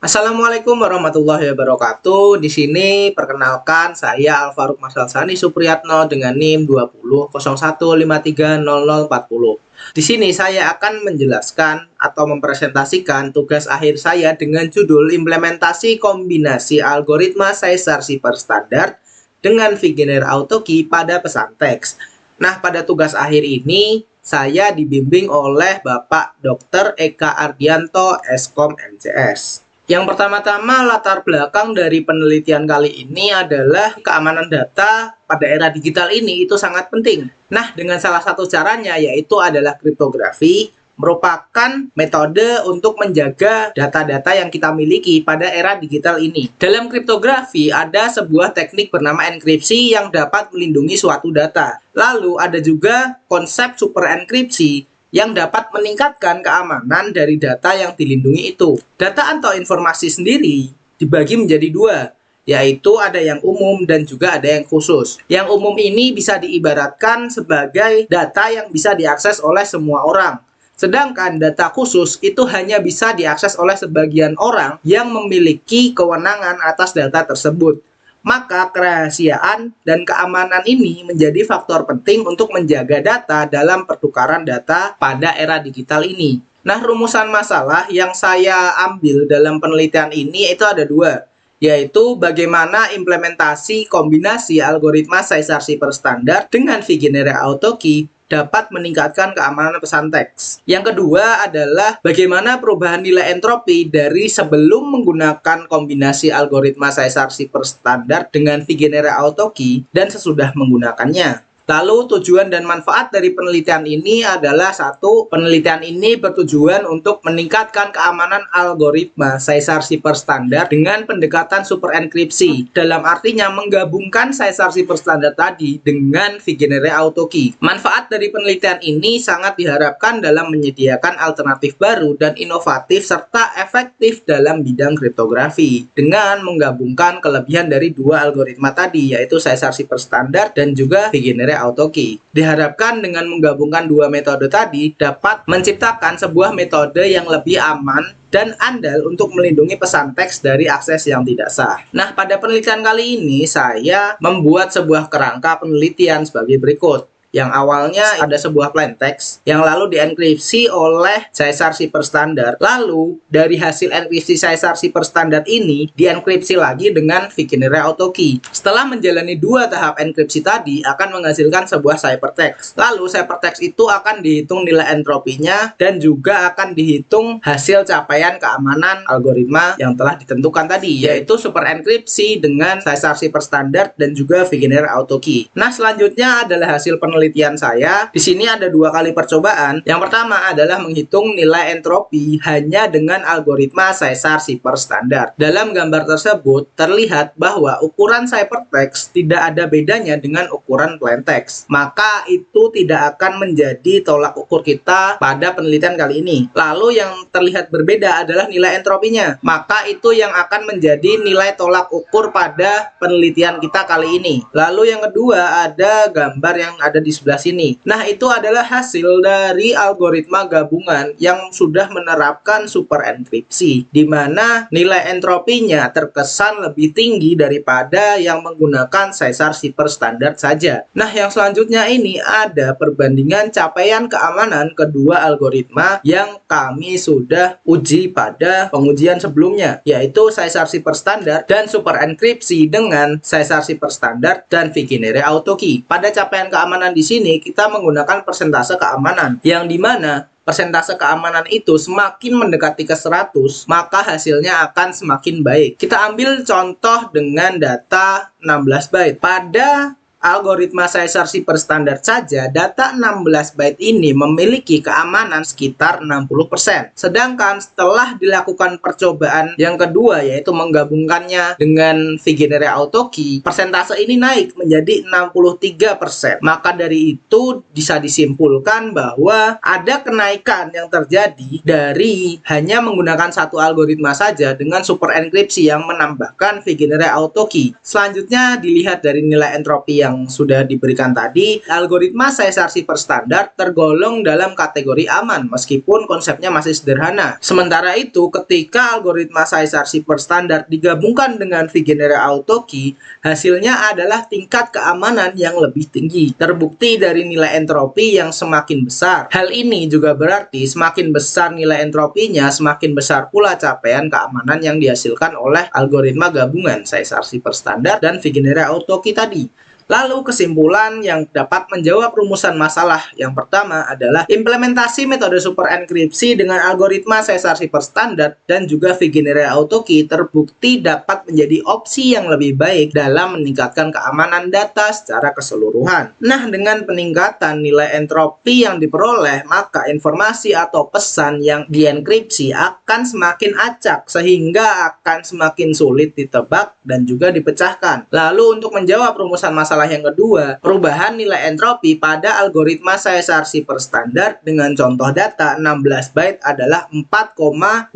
Assalamualaikum warahmatullahi wabarakatuh. Di sini perkenalkan saya Alfaruk Masalsani Supriyatno dengan NIM 2001530040. Di sini saya akan menjelaskan atau mempresentasikan tugas akhir saya dengan judul implementasi kombinasi algoritma Caesar Shipper standar dengan Vigener AutoKey pada pesan teks. Nah, pada tugas akhir ini saya dibimbing oleh Bapak Dr. Eka Ardianto, Eskom MCS. Yang pertama-tama latar belakang dari penelitian kali ini adalah keamanan data pada era digital ini itu sangat penting. Nah, dengan salah satu caranya yaitu adalah kriptografi, merupakan metode untuk menjaga data-data yang kita miliki pada era digital ini. Dalam kriptografi ada sebuah teknik bernama enkripsi yang dapat melindungi suatu data. Lalu ada juga konsep super enkripsi yang dapat meningkatkan keamanan dari data yang dilindungi itu. Data atau informasi sendiri dibagi menjadi dua, yaitu ada yang umum dan juga ada yang khusus. Yang umum ini bisa diibaratkan sebagai data yang bisa diakses oleh semua orang. Sedangkan data khusus itu hanya bisa diakses oleh sebagian orang yang memiliki kewenangan atas data tersebut. Maka kerahasiaan dan keamanan ini menjadi faktor penting untuk menjaga data dalam pertukaran data pada era digital ini. Nah, rumusan masalah yang saya ambil dalam penelitian ini itu ada dua, yaitu bagaimana implementasi kombinasi algoritma Caesar Shipper standar dengan Vigener AutoKey dapat meningkatkan keamanan pesan teks. Yang kedua adalah bagaimana perubahan nilai entropi dari sebelum menggunakan kombinasi algoritma Caesar Shipper standar dengan Vigener AutoKey dan sesudah menggunakannya. Lalu tujuan dan manfaat dari penelitian ini adalah satu, penelitian ini bertujuan untuk meningkatkan keamanan algoritma Caesar Shipper standar dengan pendekatan super enkripsi. Dalam artinya menggabungkan Caesar Shipper standar tadi dengan Vigener AutoKey. Manfaat dari penelitian ini sangat diharapkan dalam menyediakan alternatif baru dan inovatif serta efektif dalam bidang kriptografi dengan menggabungkan kelebihan dari dua algoritma tadi, yaitu Caesar Shipper standar dan juga Vigener AutoKey. Diharapkan dengan menggabungkan dua metode tadi dapat menciptakan sebuah metode yang lebih aman dan andal untuk melindungi pesan teks dari akses yang tidak sah. Nah, pada penelitian kali ini saya membuat sebuah kerangka penelitian sebagai berikut. Yang awalnya ada sebuah plain text yang lalu dienkripsi oleh Caesar Shipper standar. Lalu dari hasil enkripsi Caesar Shipper standar ini dienkripsi lagi dengan Vigener AutoKey. Setelah menjalani dua tahap enkripsi tadi akan menghasilkan sebuah ciphertext. Lalu ciphertext itu akan dihitung nilai entropinya dan juga akan dihitung hasil capaian keamanan algoritma yang telah ditentukan tadi, yaitu super enkripsi dengan Caesar Shipper standar dan juga Vigener AutoKey. Nah, selanjutnya adalah hasil penelitian saya. Di sini ada dua kali percobaan. Yang pertama adalah menghitung nilai entropi hanya dengan algoritma Caesar Shipper standar. Dalam gambar tersebut terlihat bahwa ukuran ciphertext tidak ada bedanya dengan ukuran plain text. Maka itu tidak akan menjadi tolak ukur kita pada penelitian kali ini. Lalu yang terlihat berbeda adalah nilai entropinya. Maka itu yang akan menjadi nilai tolak ukur pada penelitian kita kali ini. Lalu yang kedua ada gambar yang ada di sebelah sini. Nah, itu adalah hasil dari algoritma gabungan yang sudah menerapkan super enkripsi, di mana nilai entropinya terkesan lebih tinggi daripada yang menggunakan Caesar Shipper standar saja. Nah, yang selanjutnya ini ada perbandingan capaian keamanan kedua algoritma yang kami sudah uji pada pengujian sebelumnya, yaitu Caesar Shipper standar dan super enkripsi dengan Caesar Shipper standar dan Vigener AutoKey. Pada capaian keamanan di sini kita menggunakan persentase keamanan, yang dimana persentase keamanan itu semakin mendekati ke 100, maka hasilnya akan semakin baik. Kita ambil contoh dengan data 16 byte. Pada algoritma Caesar Shipper standar saja, data 16 byte ini memiliki keamanan sekitar 60%. Sedangkan setelah dilakukan percobaan yang kedua, yaitu menggabungkannya dengan Vigener AutoKey, persentase ini naik menjadi 63%. Maka dari itu bisa disimpulkan bahwa ada kenaikan yang terjadi dari hanya menggunakan satu algoritma saja dengan super enkripsi yang menambahkan Vigener AutoKey. Selanjutnya dilihat dari nilai entropi yang sudah diberikan tadi, algoritma Caesar Shiffer standar tergolong dalam kategori aman meskipun konsepnya masih sederhana. Sementara itu, ketika algoritma Caesar Shiffer standar digabungkan dengan Vigenère Autokey, hasilnya adalah tingkat keamanan yang lebih tinggi. Terbukti dari nilai entropi yang semakin besar. Hal ini juga berarti semakin besar nilai entropinya, semakin besar pula capaian keamanan yang dihasilkan oleh algoritma gabungan Caesar Shiffer standar dan Vigenère Autokey tadi. Lalu kesimpulan yang dapat menjawab rumusan masalah yang pertama adalah implementasi metode super enkripsi dengan algoritma Caesar Shiffer standar dan juga Vigenère Autokey terbukti dapat menjadi opsi yang lebih baik dalam meningkatkan keamanan data secara keseluruhan. Nah, dengan peningkatan nilai entropi yang diperoleh, maka informasi atau pesan yang dienkripsi akan semakin acak sehingga akan semakin sulit ditebak dan juga dipecahkan. Lalu untuk menjawab rumusan masalah yang kedua, perubahan nilai entropi pada algoritma Caesar Shiffer standar dengan contoh data 16 byte adalah 4,83806.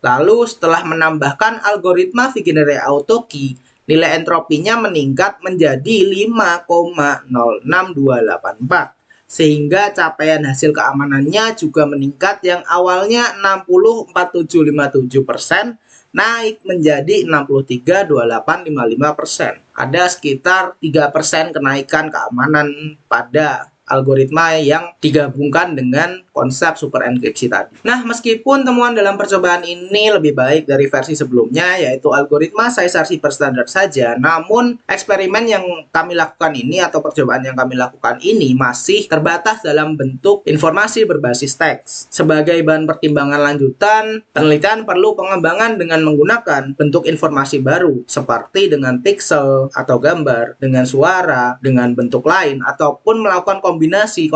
Lalu setelah menambahkan algoritma Vigenère Autokey, nilai entropinya meningkat menjadi 5,06284. Sehingga capaian hasil keamanannya juga meningkat yang awalnya 60,4757% naik menjadi 63,2855%. Ada sekitar 3% kenaikan keamanan pada algoritma yang digabungkan dengan konsep super enkripsi tadi. Nah, meskipun temuan dalam percobaan ini lebih baik dari versi sebelumnya, yaitu algoritma Caesar Shiffer standar saja, namun eksperimen yang kami lakukan ini atau percobaan yang kami lakukan ini masih terbatas dalam bentuk informasi berbasis teks. Sebagai bahan pertimbangan lanjutan, penelitian perlu pengembangan dengan menggunakan bentuk informasi baru, seperti dengan pixel atau gambar, dengan suara, dengan bentuk lain, ataupun melakukan kombinasi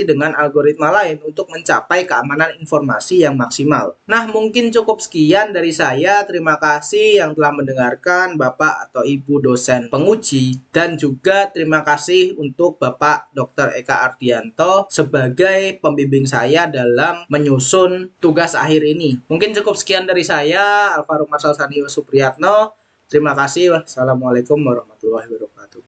dengan algoritma lain untuk mencapai keamanan informasi yang maksimal. Nah, mungkin cukup sekian dari saya. Terima kasih yang telah mendengarkan, Bapak atau Ibu dosen penguji, dan juga terima kasih untuk Bapak Dr. Eka Ardianto sebagai pembimbing saya dalam menyusun tugas akhir ini. Mungkin cukup sekian dari saya, Alvaro Marcel Sanio Supriyatno. Terima kasih. Wassalamualaikum warahmatullahi wabarakatuh.